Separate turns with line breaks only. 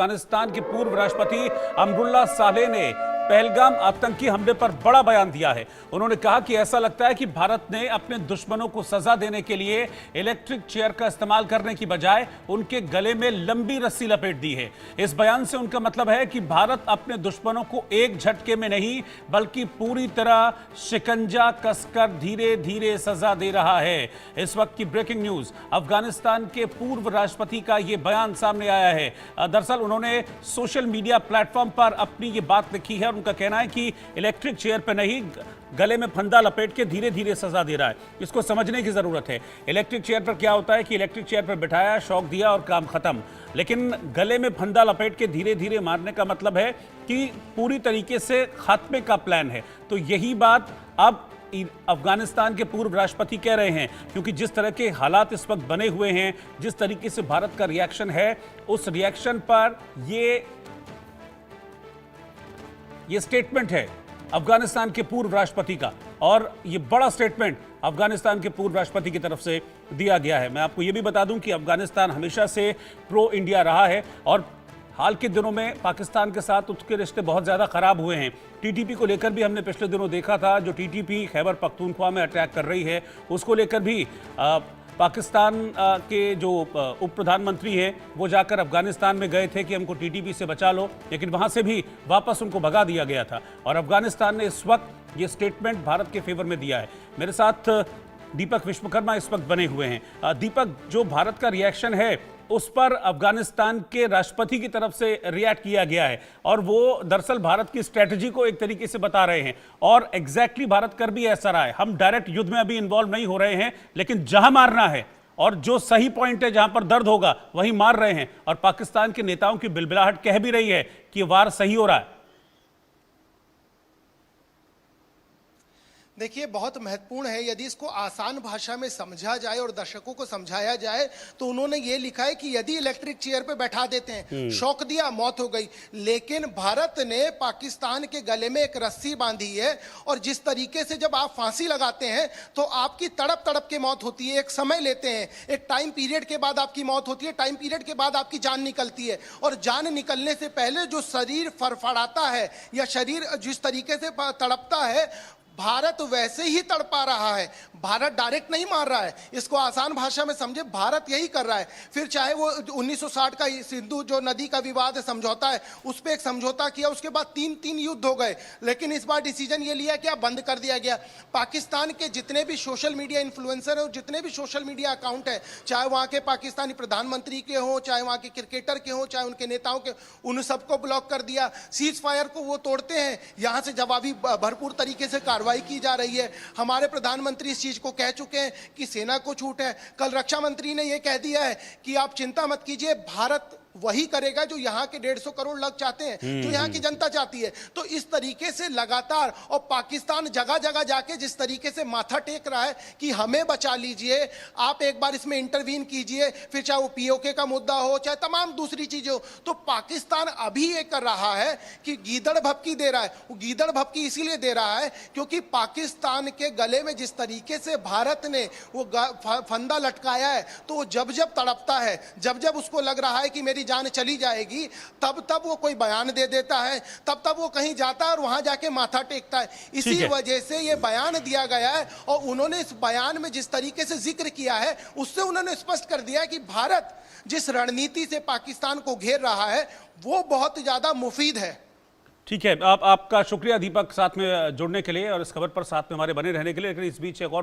अफगानिस्तान के पूर्व राष्ट्रपति अमरुल्लाह सालेह ने पहलगाम आतंकी हमले पर बड़ा बयान दिया है। उन्होंने कहा कि ऐसा लगता है कि भारत ने अपने दुश्मनों को सजा देने के लिए इलेक्ट्रिक चेयर का इस्तेमाल करने की बजाय उनके गले में लंबी रस्सी लपेट दी है। इस बयान से उनका मतलब है कि भारत अपने दुश्मनों को एक झटके में नहीं बल्कि पूरी तरह शिकंजा कसकर धीरे धीरे सजा दे रहा है। इस वक्त की ब्रेकिंग न्यूज, अफगानिस्तान के पूर्व राष्ट्रपति का यह बयान सामने आया है। दरअसल उन्होंने सोशल मीडिया प्लेटफॉर्म पर अपनी ये बात लिखी है। उनका कहना है कि इलेक्ट्रिक चेयर पर नहीं, गले में फंदा लपेट के धीरे धीरे सजा दे रहा है। इसको समझने की जरूरत है। इलेक्ट्रिक चेयर पर क्या होता है कि इलेक्ट्रिक चेयर पर बिठाया, शॉक दिया और काम खत्म। लेकिन गले में फंदा लपेट के धीरे धीरे मारने का मतलब है कि पूरी तरीके से खात्मे का प्लान है। तो यही बात अब अफगानिस्तान के पूर्व राष्ट्रपति कह रहे हैं, क्योंकि जिस तरह के हालात इस वक्त बने हुए हैं, जिस तरीके से भारत का रिएक्शन है, उस रिएक्शन पर ये स्टेटमेंट है अफगानिस्तान के पूर्व राष्ट्रपति का। और ये बड़ा स्टेटमेंट अफगानिस्तान के पूर्व राष्ट्रपति की तरफ से दिया गया है। मैं आपको ये भी बता दूं कि अफगानिस्तान हमेशा से प्रो इंडिया रहा है और हाल के दिनों में पाकिस्तान के साथ उसके रिश्ते बहुत ज़्यादा खराब हुए हैं। टीटीपी को लेकर भी हमने पिछले दिनों देखा था, जो टीटीपी खैबर पख्तूनख्वा में अटैक कर रही है, उसको लेकर भी पाकिस्तान के जो उप प्रधानमंत्री हैं वो जाकर अफगानिस्तान में गए थे कि हमको टीटीपी से बचा लो, लेकिन वहां से भी वापस उनको भगा दिया गया था। और अफगानिस्तान ने इस वक्त ये स्टेटमेंट भारत के फेवर में दिया है। मेरे साथ दीपक विश्वकर्मा इस वक्त बने हुए हैं। दीपक, जो भारत का रिएक्शन है उस पर अफगानिस्तान के राष्ट्रपति की तरफ से रिएक्ट किया गया है और वो दरअसल भारत की स्ट्रेटजी को एक तरीके से बता रहे हैं और एग्जैक्टली भारत कर भी ऐसा रहा है। हम डायरेक्ट युद्ध में अभी इन्वॉल्व नहीं हो रहे हैं, लेकिन जहां मारना है और जो सही पॉइंट है, जहां पर दर्द होगा वहीं मार रहे हैं। और पाकिस्तान के नेताओं की बिलबिलाहट कह भी रही है कि वार सही हो रहा है।
देखिए, बहुत महत्वपूर्ण है। यदि इसको आसान भाषा में समझा जाए और दर्शकों को समझाया जाए तो उन्होंने ये लिखा है कि यदि इलेक्ट्रिक चेयर पे बैठा देते हैं, शॉक दिया, मौत हो गई। लेकिन भारत ने पाकिस्तान के गले में एक रस्सी बांधी है और जिस तरीके से जब आप फांसी लगाते हैं तो आपकी तड़प तड़प के मौत होती है। एक समय लेते हैं, एक टाइम पीरियड के बाद आपकी मौत होती है, टाइम पीरियड के बाद आपकी जान निकलती है। और जान निकलने से पहले जो शरीर फड़फड़ाता है या शरीर जिस तरीके से तड़पता है, भारत वैसे ही तड़पा रहा है। भारत डायरेक्ट नहीं मार रहा है। इसको आसान भाषा में समझे, भारत यही कर रहा है। फिर चाहे वो 1960 का सिंधु जो नदी का विवाद है, समझौता है, उस पर एक समझौता किया, उसके बाद तीन युद्ध हो गए। लेकिन इस बार डिसीजन ये लिया कि बंद कर दिया गया। पाकिस्तान के जितने भी सोशल मीडिया इन्फ्लुएंसर है और जितने भी सोशल मीडिया अकाउंट है, चाहे वहाँ के पाकिस्तानी प्रधानमंत्री के हों, चाहे वहाँ के क्रिकेटर के हों, चाहे उनके नेताओं के, उन सबको ब्लॉक कर दिया। सीज फायर को वो तोड़ते हैं, यहाँ से जवाबी भरपूर तरीके से कार्रवाई की जा रही है। हमारे प्रधानमंत्री इस चीज को कह चुके हैं कि सेना को छूट है। कल रक्षा मंत्री ने यह कह दिया है कि आप चिंता मत कीजिए, भारत वही करेगा जो यहाँ के 150 करोड़ लोग चाहते हैं, जो यहाँ की जनता चाहती है। तो इस तरीके से लगातार, और पाकिस्तान जगह जगह जाके जिस तरीके से माथा टेक रहा है कि हमें बचा लीजिए, आप एक बार इसमें इंटरवीन कीजिए, फिर चाहे वो पीओके का मुद्दा हो, चाहे तमाम दूसरी चीजें हो, तो पाकिस्तान अभी ये कर रहा है कि गीदड़ भपकी दे रहा है। वो गीदड़ भपकी इसीलिए दे रहा है क्योंकि पाकिस्तान के गले में जिस तरीके से भारत ने वो फंदा लटकाया है, तो वो जब जब तड़पता है, जब जब उसको लग रहा है कि मेरी जान चली जाएगी, तब वो कोई बयान दे देता है, तब वो कहीं जाता है और वहां जाके माथा टेकता है। इसी वजह से ये बयान दिया गया है। और उन्होंने इस बयान में जिस तरीके से जिक्र किया है, उससे उन्होंने स्पष्ट कर दिया है कि भारत जिस रणनीति से पाकिस्तान को घेर रहा है वो बहुत ज्यादा मुफीद है।
ठीक है, आपका शुक्रिया दीपक, साथ में जुड़ने के लिए और इस खबर पर साथ में हमारे बने रहने के लिए। लेकिन इस बीच एक और